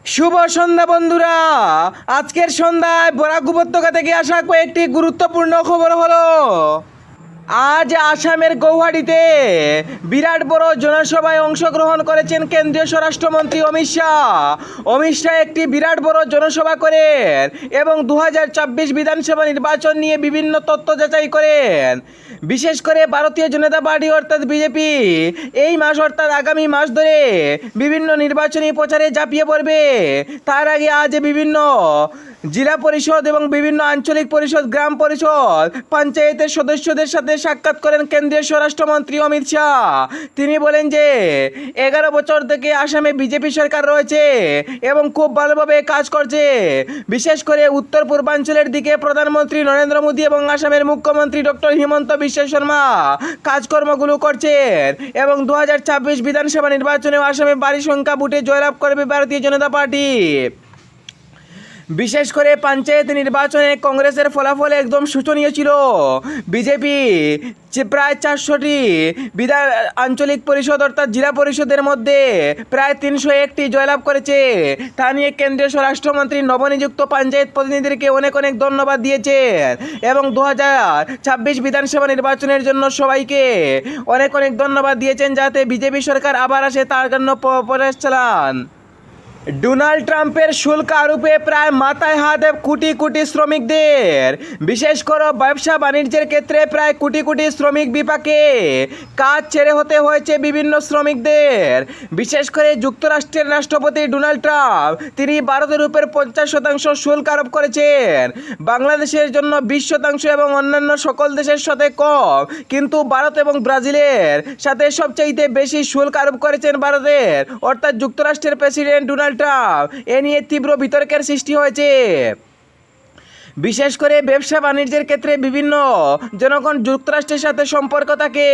শুভ সন্ধ্যা বন্ধুরা। আজকের সন্ধ্যায় বরাক উপত্যকা থেকে আসা কয়েকটি গুরুত্বপূর্ণ খবর হলো, আজ আসামের গৌহাটিতে বিরাট বড় জনসভায় অংশগ্রহণ করেছেন কেন্দ্রীয় স্বরাষ্ট্রমন্ত্রী অমিত শাহ। অমিত শাহ একটি বিরাট বড় জনসভা করেন এবং 2024 বিধানসভা নির্বাচন নিয়ে বিভিন্ন তথ্য যাচাই করেন। বিশেষ করে ভারতীয় জনতা পার্টি অর্থাৎ বিজেপি এই মাস অর্থাৎ আগামী মাস ধরে বিভিন্ন নির্বাচনী প্রচারে ঝাঁপিয়ে পড়বে। তার আগে আজ বিভিন্ন জেলা পরিষদ এবং বিভিন্ন আঞ্চলিক পরিষদ, গ্রাম পরিষদ, পঞ্চায়েতের সদস্যদের সাথে সাক্ষাৎ করেন কেন্দ্রীয় স্বরাষ্ট্রমন্ত্রী অমিত শাহ। তিনি বলেন যে 11 বছর থেকে আসামে বিজেপি সরকার রয়েছে এবং খুব ভালোভাবে কাজ করছে। বিশেষ করে উত্তর পূর্বাঞ্চলের দিকে প্রধানমন্ত্রী নরেন্দ্র মোদী এবং আসামের মুখ্যমন্ত্রী ডক্টর হিমন্ত বিশ্ব শর্মা কাজকর্মগুলো করছেন এবং 2024 বিধানসভা নির্বাচনেও আসামে ভারী সংখ্যা ভোটে জয়লাভ করবে ভারতীয় জনতা পার্টি। বিশেষ করে পঞ্চায়েত নির্বাচনে কংগ্রেসের ফলাফল একদম শোচনীয় ছিল। বিজেপি প্রায় 400টি আঞ্চলিক পরিষদ অর্থাৎ জেলা পরিষদের মধ্যে প্রায় 301টি জয়লাভ করেছে। তা নিয়ে কেন্দ্রীয় স্বরাষ্ট্রমন্ত্রী নবনিযুক্ত পঞ্চায়েত প্রতিনিধিদেরকে অনেক অনেক ধন্যবাদ দিয়েছেন এবং 2026 বিধানসভা নির্বাচনের জন্য সবাইকে অনেক অনেক ধন্যবাদ দিয়েছেন, যাতে বিজেপি সরকার আবার আসে তার জন্য প্রয়াস চালান। ডোনাল্ড ট্রাম্পের শুল্ক আরোপে প্রায় মাথায় হাত কোটি কোটি শ্রমিকদের। বিশেষ করে ব্যবসা বাণিজ্যের ক্ষেত্রে প্রায় কোটি কোটি শ্রমিক বিপাকে কাজ ছেড়ে হতে হয়েছে বিভিন্ন শ্রমিকদের। বিশেষ করে যুক্তরাষ্ট্রের রাষ্ট্রপতি ডোনাল্ড ট্রাম্প তিনি ভারতের উপর 50% শুল্ক আরোপ করেছেন, বাংলাদেশের জন্য 20% এবং অন্যান্য সকল দেশের সাথে কম, কিন্তু ভারত এবং ব্রাজিলের সাথে সবচাইতে বেশি শুল্ক আরোপ করেছেন ভারতের অর্থাৎ যুক্তরাষ্ট্রের প্রেসিডেন্ট ডোনাল্ড ট্রাম্প। এ নিয়ে তীব্র বিতর্কের সৃষ্টি হয়েছে। বিশেষ করে ব্যবসা বাণিজ্যের ক্ষেত্রে বিভিন্ন জনগণ যুক্তরাষ্ট্রের সাথে সম্পর্ক থাকে,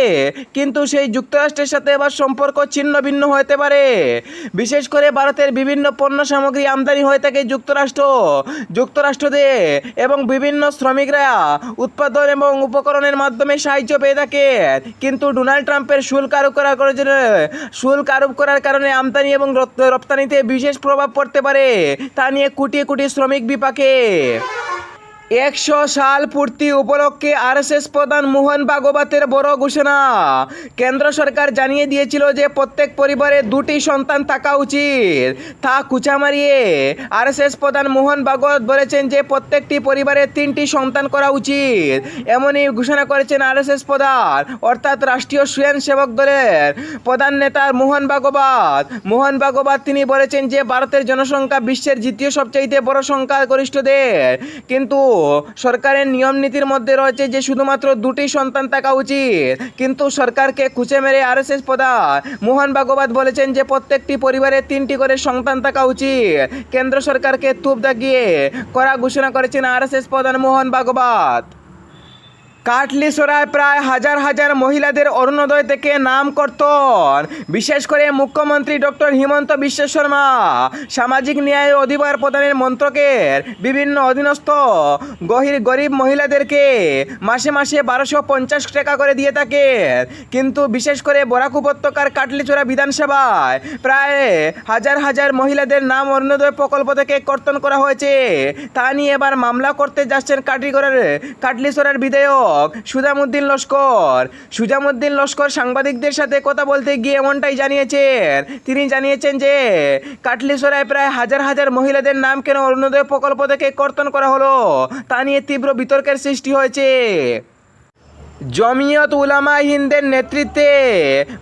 কিন্তু সেই যুক্তরাষ্ট্রের সাথে আবার সম্পর্ক ছিন্ন ভিন্ন হতে পারে। বিশেষ করে ভারতের বিভিন্ন পণ্য সামগ্রী আমদানি হয়ে থাকে যুক্তরাষ্ট্রে এবং বিভিন্ন শ্রমিকরা উৎপাদন এবং উপকরণের মাধ্যমে সাহায্য পেয়ে থাকে, কিন্তু ডোনাল্ড ট্রাম্পের শুল্ক আরোপ করার কারণে আমদানি এবং রপ্তানিতে বিশেষ প্রভাব পড়তে পারে। তা নিয়ে কোটি কোটি শ্রমিক বিপাকে। 100 সাল পূর্তি উপলক্ষে আরএসএস প্রধান মোহন ভাগবতের বড় ঘোষণা। কেন্দ্র সরকার জানিয়ে দিয়েছিল যে প্রত্যেক পরিবারে 2টি সন্তান থাকা উচিত। তা কুচা মারিয়ে আরএসএস প্রধান মোহন ভাগবত বলেছেন যে প্রত্যেকটি পরিবারে 3টি সন্তান করা উচিত। এমনই ঘোষণা করেছেন আরএসএস প্রধান অর্থাৎ রাষ্ট্রীয় স্বয়ংসেবক দলের প্রধান নেতা মোহন ভাগবত তিনি বলেছেন যে ভারতের জনসংখ্যা বিশ্বের দ্বিতীয় সবচাইতে বড় সংখ্যাগরিষ্ঠ দেশ, কিন্তু সরকারের নিয়ম নীতির মধ্যে রয়েছে যে শুধুমাত্র 2টি সন্তান থাকা উচিত। কিন্তু সরকারকে খুঁচে মেরে আরএসএস প্রধান মোহন ভাগবত বলেছেন যে প্রত্যেকটি পরিবারে 3টি করে সন্তান থাকা উচিত। কেন্দ্র সরকারকে তুপ দাগিয়ে করা ঘোষণা করেছেন আরএসএস প্রধান মোহন ভাগবত। কাটলিছড়ায় প্রায় হাজার হাজার মহিলাদের অরুণোদয় থেকে নাম কর্তন। বিশেষ করে মুখ্যমন্ত্রী ডক্টর হিমন্ত বিশ্ব শর্মা সামাজিক ন্যায় ও অধিকার প্রদানের মন্ত্রকের বিভিন্ন অধীনস্থ গরিব মহিলাদেরকে মাসে মাসে 1250 টাকা করে দিয়ে থাকে, কিন্তু বিশেষ করে বরাক উপত্যকার কাটলিছড়া বিধানসভায় প্রায় হাজার হাজার মহিলাদের নাম অরুণোদয় প্রকল্প থেকে কর্তন করা হয়েছে। তা নিয়ে এবার মামলা করতে যাচ্ছেন কাটলিছড়ার বিধায়ক সুজামুদ্দিন লস্কর সাংবাদিকদের সাথে কথা বলতে গিয়ে এমনটাই জানিয়েছেন। তিনি জানিয়েছেন যে কাটলিছড়ায় প্রায় হাজার হাজার মহিলাদের নাম কেন অরুণোদয় প্রকল্প থেকে কর্তন করা হলো তা নিয়ে তীব্র বিতর্কের সৃষ্টি হয়েছে। জমিয়ত উলামা হিন্দের নেতৃত্বে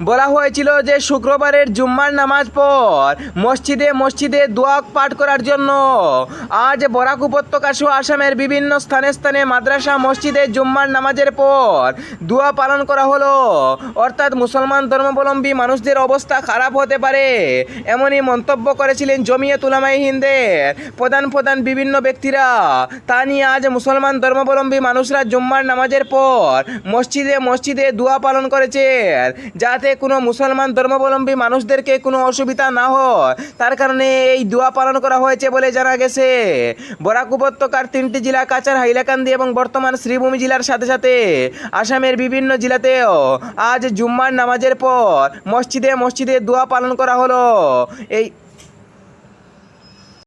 বলা হয়েছিল যে শুক্রবারের জুম্মার নামাজ পর মসজিদে দোয়া পাঠ করার জন্য আজ বরাক উপত্যকা সহ আসামের বিভিন্ন স্থানে মাদ্রাসা মসজিদে জুম্মার নামাজের পর দোয়া পালন করা হলো, অর্থাৎ মুসলমান ধর্মাবলম্বী মানুষদের অবস্থা খারাপ হতে পারে এমনই মন্তব্য করেছিলেন জমিয়ত উলামা হিন্দের প্রধান বিভিন্ন ব্যক্তিরা। তা নিয়ে আজ মুসলমান ধর্মাবলম্বী মানুষরা জুম্মার নামাজের পর মসজিদে দোয়া পালন করেছেন, যাতে কোনো মুসলমান ধর্মাবলম্বী মানুষদেরকে কোনো অসুবিধা না হয়, তার কারণে এই দোয়া পালন করা হয়েছে বলে জানা গেছে। বরাক উপত্যকার 3টি জেলা কাছাড়, হাইলাকান্দি এবং বর্তমান শ্রীভূমি জেলার সাথে সাথে আসামের বিভিন্ন জেলাতেও আজ জুম্মার নামাজের পর মসজিদে দোয়া পালন করা হলো। এই